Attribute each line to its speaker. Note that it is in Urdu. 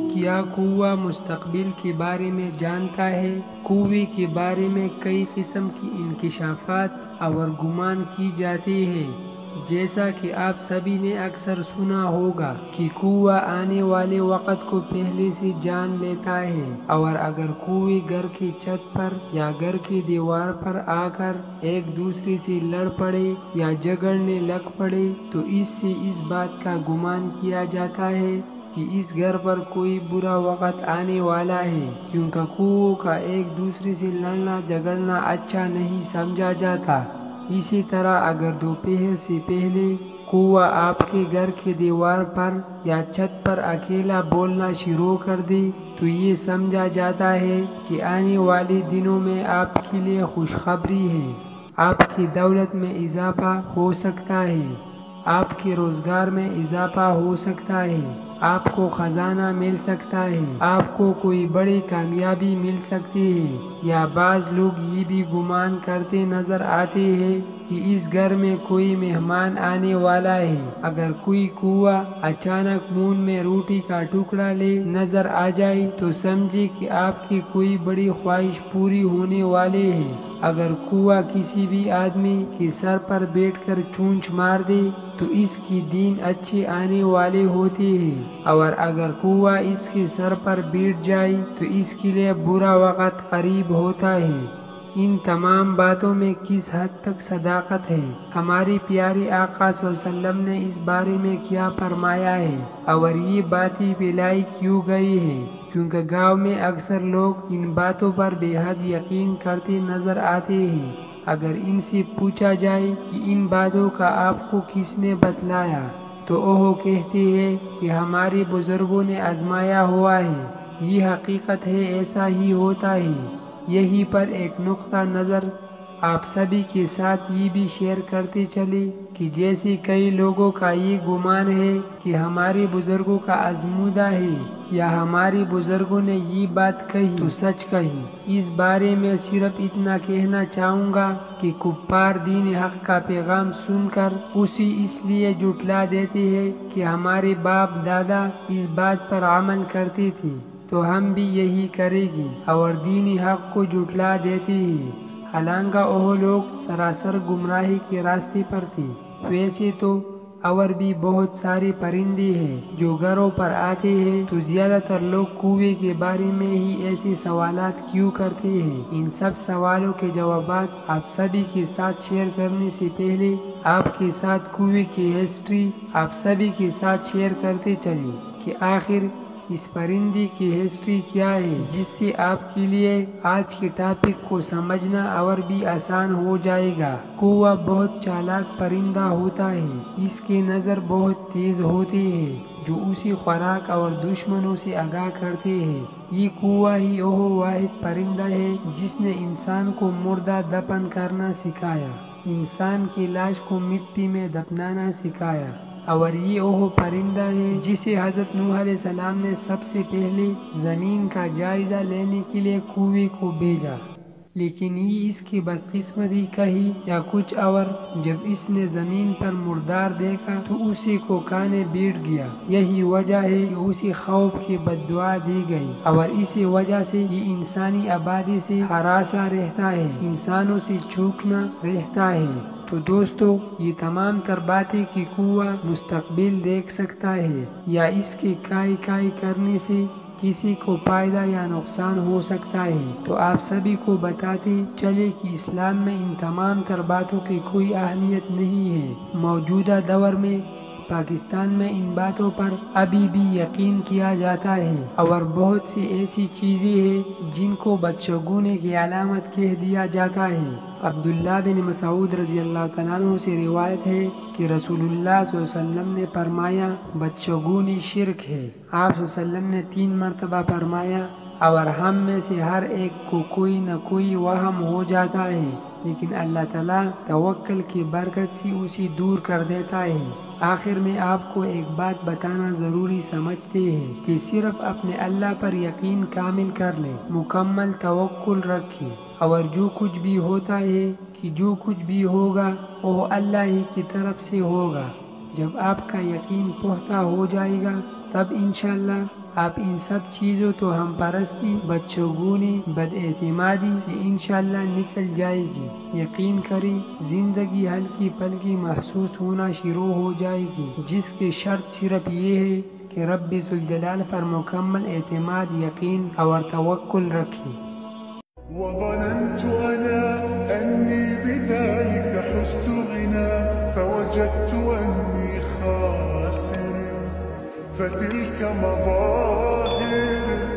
Speaker 1: کیا کوہ مستقبل کے بارے میں جانتا ہے؟ کوے کے بارے میں کئی قسم کی انکشافات اور گمان کی جاتی ہے۔ جیسا کہ آپ سبھی نے اکثر سنا ہوگا کہ کوہ آنے والے وقت کو پہلے سے جان لیتا ہے، اور اگر کوے گھر کی چھت پر یا گھر کی دیوار پر آ کر ایک دوسرے سے لڑ پڑے یا جھگڑنے لگ پڑے تو اس سے اس بات کا گمان کیا جاتا ہے کہ اس گھر پر کوئی برا وقت آنے والا ہے، کیونکہ کوؤں کا ایک دوسرے سے لڑنا جھگڑنا اچھا نہیں سمجھا جاتا۔ اسی طرح اگر دوپہر سے پہلے کوہ آپ کے گھر کی دیوار پر یا چھت پر اکیلا بولنا شروع کر دے تو یہ سمجھا جاتا ہے کہ آنے والے دنوں میں آپ کے لیے خوشخبری ہے۔ آپ کی دولت میں اضافہ ہو سکتا ہے، آپ کے روزگار میں اضافہ ہو سکتا ہے، آپ کو خزانہ مل سکتا ہے، آپ کو کوئی بڑی کامیابی مل سکتی ہے، یا بعض لوگ یہ بھی گمان کرتے نظر آتے ہیں کہ اس گھر میں کوئی مہمان آنے والا ہے۔ اگر کوئی کوہ اچانک منہ میں روٹی کا ٹکڑا لے نظر آ جائے تو سمجھے کہ آپ کی کوئی بڑی خواہش پوری ہونے والی ہے۔ اگر کوہ کسی بھی آدمی کے سر پر بیٹھ کر چونچ مار دے تو اس کے دن اچھے آنے والے ہوتے ہیں، اور اگر کوہ اس کے سر پر بیٹھ جائے تو اس کے لیے برا وقت قریب ہوتا ہے۔ ان تمام باتوں میں کس حد تک صداقت ہے؟ ہمارے پیارے آقا صلی اللہ علیہ وسلم نے اس بارے میں کیا فرمایا ہے، اور یہ باتیں پھیلائی کیوں گئی ہیں؟ کیونکہ گاؤں میں اکثر لوگ ان باتوں پر بے حد یقین کرتے نظر آتے ہیں۔ اگر ان سے پوچھا جائے کہ ان باتوں کا آپ کو کس نے بتلایا تو وہ کہتے ہیں کہ ہمارے بزرگوں نے آزمایا ہوا ہے، یہ حقیقت ہے، ایسا ہی ہوتا ہے۔ یہیں پر ایک نقطہ نظر آپ سبھی کے ساتھ یہ بھی شیئر کرتے چلے کہ جیسے کئی لوگوں کا یہ گمان ہے کہ ہمارے بزرگوں کا آزمودہ ہے یا ہمارے بزرگوں نے یہ بات کہی تو سچ کہی۔ اس بارے میں صرف اتنا کہنا چاہوں گا کہ کفار دین حق کا پیغام سن کر اسے اس لیے جھٹلا دیتے ہیں کہ ہمارے باپ دادا اس بات پر عمل کرتے تھے تو ہم بھی یہی کریں گے، اور دین حق کو جھٹلا دیتے ہیں، حالانکہ وہ لوگ سراسر گمراہی کے راستے پر تھے۔ ویسے تو اور بھی بہت سارے پرندے ہیں جو گھروں پر آتے ہیں، تو زیادہ تر لوگ کوے کے بارے میں ہی ایسے سوالات کیوں کرتے ہیں؟ ان سب سوالوں کے جوابات آپ سبھی کے ساتھ شیئر کرنے سے پہلے آپ کے ساتھ کوے کی ہسٹری آپ سبھی کے ساتھ شیئر کرتے چلے کہ آخر اس پرندے کی ہسٹری کیا ہے، جس سے آپ کے لیے آج کے ٹاپک کو سمجھنا اور بھی آسان ہو جائے گا۔ کوہ بہت چالاک پرندہ ہوتا ہے، اس کی نظر بہت تیز ہوتی ہے جو اسے خوراک اور دشمنوں سے آگاہ کرتے ہیں۔ یہ کوہ ہی وہ واحد پرندہ ہے جس نے انسان کو مردہ دفن کرنا سکھایا، انسان کی لاش کو مٹی میں دفنانا سکھایا، اور یہ وہ پرندہ ہے جسے حضرت نوح علیہ السلام نے سب سے پہلے زمین کا جائزہ لینے کے لیے کوے کو بھیجا، لیکن یہ اس کی بدقسمتی کہی یا کچھ اور، جب اس نے زمین پر مردار دیکھا تو اسی کو کھانے بیٹھ گیا۔ یہی وجہ ہے کہ اسے خوف کی بد دعا دی گئی، اور اسی وجہ سے یہ انسانی آبادی سے ہراساں رہتا ہے، انسانوں سے چوکنا رہتا ہے۔ تو دوستو، یہ تمام تر باتیں کہ کوہ مستقبل دیکھ سکتا ہے یا اس کے کائی کائی کرنے سے کسی کو فائدہ یا نقصان ہو سکتا ہے، تو آپ سبھی کو بتاتے چلے کہ اسلام میں ان تمام تر باتوں کی کوئی اہمیت نہیں ہے۔ موجودہ دور میں پاکستان میں ان باتوں پر ابھی بھی یقین کیا جاتا ہے، اور بہت سی ایسی چیزیں ہیں جن کو بدشگونی کی علامت کہہ دیا جاتا ہے۔ عبداللہ بن مسعود رضی اللہ تعالیٰ عنہ سے روایت ہے کہ رسول اللہ صلی اللہ علیہ وسلم نے فرمایا بدشگونی شرک ہے۔ آپ صلی اللہ علیہ وسلم نے 3 مرتبہ فرمایا، اور ہم میں سے ہر ایک کو کوئی نہ کوئی وہم ہو جاتا ہے، لیکن اللہ تعالیٰ توکل کی برکت سے اسے دور کر دیتا ہے۔ آخر میں آپ کو ایک بات بتانا ضروری سمجھتے ہیں کہ صرف اپنے اللہ پر یقین کامل کر لیں، مکمل توکل رکھیں، اور جو کچھ بھی ہوتا ہے کہ جو کچھ بھی ہوگا وہ اللہ ہی کی طرف سے ہوگا۔ جب آپ کا یقین پختہ ہو جائے گا تب انشاءاللہ آپ ان سب چیزوں تو ہم پرستی، بدشگونی، بد اعتمادی سے انشاءاللہ نکل جائے گی۔ یقین کریں زندگی ہلکی پھلکی محسوس ہونا شروع ہو جائے گی، جس کی شرط صرف یہ ہے کہ رب ذوالجلال پر مکمل اعتماد، یقین اور توکل رکھیں۔
Speaker 2: وظننت أنا أني بذلك حزت غنى فوجدت أني خاسر فتلك مظاهر